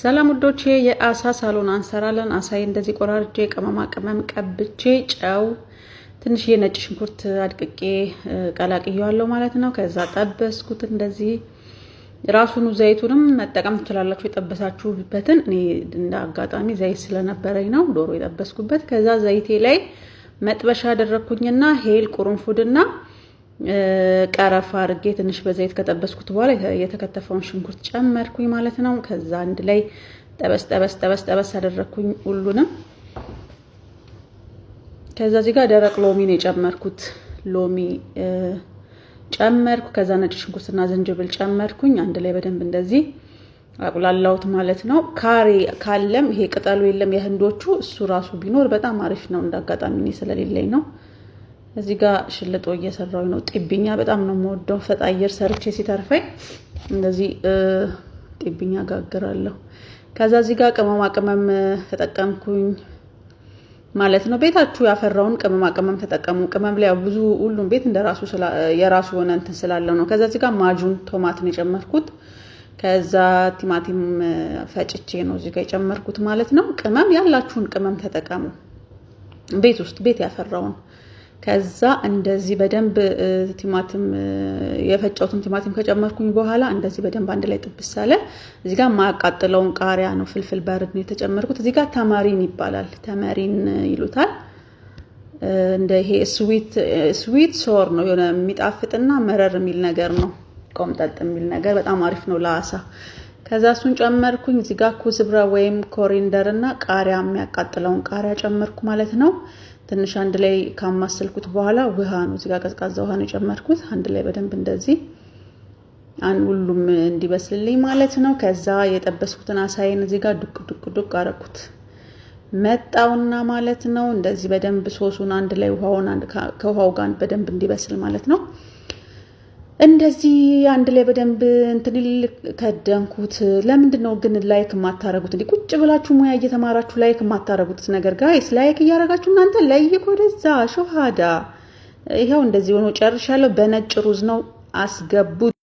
ሰላም ውዶቼ የአሳ ሳሎን አንሰራለን። አሳይ እንደዚህ ቆራርጬ ቅመማ ቅመም ቀብቼ ጨው ትንሽ የነጭ ሽንኩርት አድቅቄ ቀላቅየዋለሁ ማለት ነው። ከዛ ጠበስኩት። እንደዚህ ራሱን ዘይቱንም መጠቀም ትችላላችሁ የጠበሳችሁበትን። እኔ እንደ አጋጣሚ ዘይት ስለነበረኝ ነው ዶሮ የጠበስኩበት። ከዛ ዘይቴ ላይ መጥበሻ አደረኩኝና ሄል ቁርንፉድና ቀረፋ አድርጌ ትንሽ በዘይት ከጠበስኩት በኋላ የተከተፈውን ሽንኩርት ጨመርኩኝ ማለት ነው። ከዛ አንድ ላይ ጠበስ አደረኩኝ ሁሉንም። ከዛ እዚህ ጋር ደረቅ ሎሚ ነው የጨመርኩት። ሎሚ ጨመርኩ። ከዛ ነጭ ሽንኩርትና ዝንጅብል ጨመርኩኝ። አንድ ላይ በደንብ እንደዚህ አቁላላሁት ማለት ነው። ካሬ ካለም ይሄ ቅጠሉ የለም የህንዶቹ እሱ ራሱ ቢኖር በጣም አሪፍ ነው። እንዳጋጣሚ እኔ ስለሌለኝ ነው። እዚህ ጋር ሽልጦ እየሰራው ነው። ጢብኛ በጣም ነው የምወደው። ፈጣየር ሰርቼ ሲተርፈኝ እንደዚህ ጢብኛ ጋግራለሁ። ከዛ እዚህ ጋር ቅመማ ቅመም ተጠቀምኩኝ ማለት ነው። ቤታችሁ ያፈራውን ቅመማ ቅመም ተጠቀሙ። ቅመም ላይ ብዙ ሁሉም ቤት እንደራሱ የራሱ ሆነ እንትን ስላለው ነው። ከዛ እዚህ ጋር ማጁን ቶማት ነው የጨመርኩት። ከዛ ቲማቲም ፈጭቼ ነው እዚህ ጋር የጨመርኩት ማለት ነው። ቅመም ያላችሁን ቅመም ተጠቀሙ ቤት ውስጥ ቤት ያፈራውን። ከዛ እንደዚህ በደንብ ቲማቲም የፈጨውትን ቲማቲም ከጨመርኩኝ በኋላ እንደዚህ በደንብ አንድ ላይ ጥብስ አለ። እዚህ ጋር ማያቃጥለውን ቃሪያ ነው ፍልፍል ባርድ ነው የተጨመርኩት። እዚህ ጋር ተማሪን ይባላል፣ ተማሪን ይሉታል። እንደ ይሄ ስዊት ሶር ነው የሆነ የሚጣፍጥና መረር የሚል ነገር ነው። ቆምጠጥ የሚል ነገር በጣም አሪፍ ነው ለአሳ። ከዛ እሱን ጨመርኩኝ። እዚህ ጋር ኩዝብራ ወይም ኮሪንደር እና ቃሪያ የሚያቃጥለውን ቃሪያ ጨመርኩ ማለት ነው። ትንሽ አንድ ላይ ካማሰልኩት በኋላ ውሃ ነው እዚህ ጋር ቀዝቃዛ ውሃ ነው የጨመርኩት። አንድ ላይ በደንብ እንደዚህ ሁሉም እንዲበስልልኝ ማለት ነው። ከዛ የጠበስኩትን አሳይን እዚህ ጋር ዱቅ አረኩት መጣውና ማለት ነው። እንደዚህ በደንብ ሶሱን አንድ ላይ ውሃውን ከውሃው ጋር በደንብ እንዲበስል ማለት ነው። እንደዚህ አንድ ላይ በደንብ እንትንል ከደንኩት። ለምንድን ነው ግን ላይክ የማታረጉት? እንዴ ቁጭ ብላችሁ ሙያ እየተማራችሁ ላይክ የማታረጉት ነገር? ጋይስ ላይክ እያረጋችሁ እናንተ ላይክ ወደዛ ሾሃዳ። ይሄው እንደዚህ ሆኖ ጨርሻለሁ። በነጭ ሩዝ ነው አስገቡት።